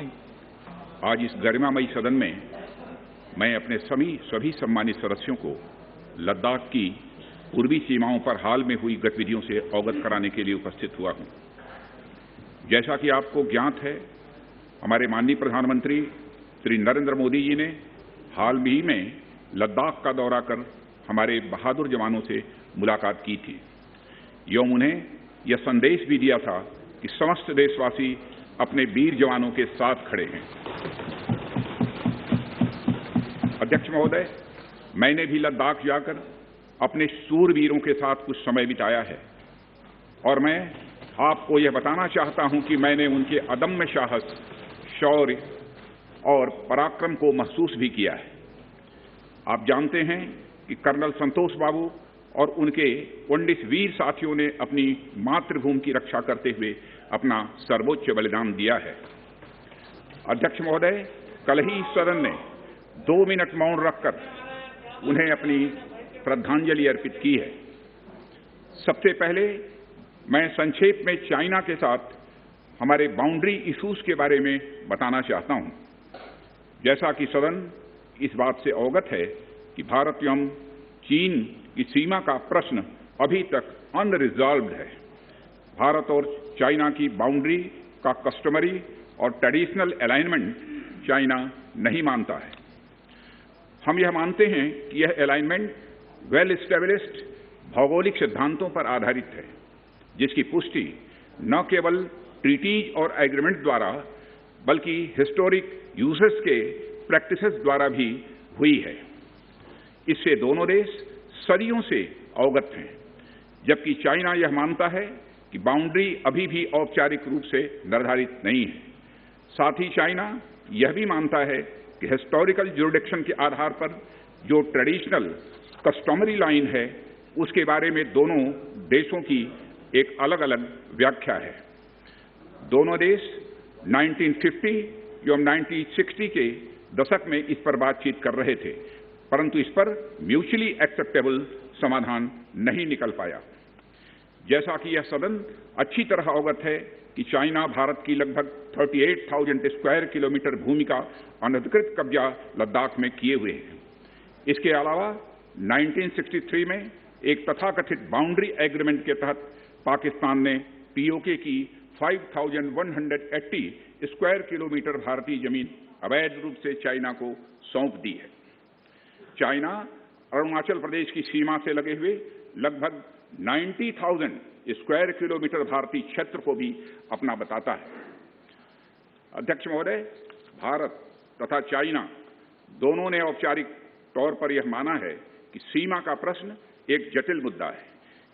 नहीं। आज इस गरिमामयी सदन में मैं अपने सभी सम्मानित सदस्यों को लद्दाख की पूर्वी सीमाओं पर हाल में हुई गतिविधियों से अवगत कराने के लिए उपस्थित हुआ हूं। जैसा कि आपको ज्ञात है, हमारे माननीय प्रधानमंत्री श्री नरेंद्र मोदी जी ने हाल ही में लद्दाख का दौरा कर हमारे बहादुर जवानों से मुलाकात की थी एवं उन्हें यह संदेश भी दिया था कि समस्त देशवासी अपने वीर जवानों के साथ खड़े हैं। अध्यक्ष महोदय, मैंने भी लद्दाख जाकर अपने शूरवीरों के साथ कुछ समय बिताया है और मैं आपको यह बताना चाहता हूं कि मैंने उनके अदम्य साहस, शौर्य और पराक्रम को महसूस भी किया है। आप जानते हैं कि कर्नल संतोष बाबू और उनके 19 वीर साथियों ने अपनी मातृभूमि की रक्षा करते हुए अपना सर्वोच्च बलिदान दिया है। अध्यक्ष महोदय, कल ही सदन ने 2 मिनट मौन रखकर उन्हें अपनी श्रद्धांजलि अर्पित की है। सबसे पहले मैं संक्षेप में चाइना के साथ हमारे बाउंड्री इश्यूज के बारे में बताना चाहता हूं। जैसा कि सदन इस बात से अवगत है कि भारत एवं चीन की सीमा का प्रश्न अभी तक अनरिजॉल्व्ड है। भारत और चाइना की बाउंड्री का कस्टमरी और ट्रेडिशनल अलाइनमेंट चाइना नहीं मानता है। हम यह मानते हैं कि यह अलाइनमेंट वेल एस्टेब्लिश्ड भौगोलिक सिद्धांतों पर आधारित है, जिसकी पुष्टि न केवल ट्रीटीज और एग्रीमेंट द्वारा बल्कि हिस्टोरिक यूजेस के प्रैक्टिसेस द्वारा भी हुई है। इससे दोनों देश सदियों से अवगत हैं, जबकि चाइना यह मानता है कि बाउंड्री अभी भी औपचारिक रूप से निर्धारित नहीं है। साथ ही चाइना यह भी मानता है कि हिस्टोरिकल ज्यूरिडिक्शन के आधार पर जो ट्रेडिशनल कस्टमरी लाइन है, उसके बारे में दोनों देशों की एक अलग अलग व्याख्या है। दोनों देश 1950 एवं 1960 के दशक में इस पर बातचीत कर रहे थे, परंतु इस पर म्यूचुअली एक्सेप्टेबल समाधान नहीं निकल पाया। जैसा कि यह सदन अच्छी तरह अवगत है कि चाइना भारत की लगभग 38,000 स्क्वायर किलोमीटर भूमि का अनधिकृत कब्जा लद्दाख में किए हुए है। इसके अलावा 1963 में एक तथाकथित बाउंड्री एग्रीमेंट के तहत पाकिस्तान ने पीओके की 5,180 स्क्वायर किलोमीटर भारतीय जमीन अवैध रूप से चाइना को सौंप दी है। चाइना अरुणाचल प्रदेश की सीमा से लगे हुए लगभग 90,000 स्क्वायर किलोमीटर भारतीय क्षेत्र को भी अपना बताता है। अध्यक्ष महोदय, भारत तथा चाइना दोनों ने औपचारिक तौर पर यह माना है कि सीमा का प्रश्न एक जटिल मुद्दा है,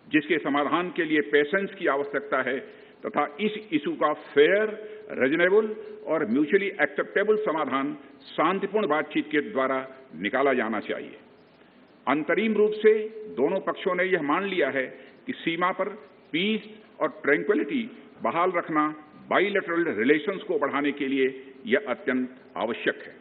जिसके समाधान के लिए पेशेंस की आवश्यकता है तथा इस इशू का फेयर, रीजनेबल और म्यूचुअली एक्सेप्टेबल समाधान शांतिपूर्ण बातचीत के द्वारा निकाला जाना चाहिए। अंतरिम रूप से दोनों पक्षों ने यह मान लिया है कि सीमा पर पीस और ट्रैंक्विलिटी बहाल रखना बाइलेटरल रिलेशंस को बढ़ाने के लिए यह अत्यंत आवश्यक है।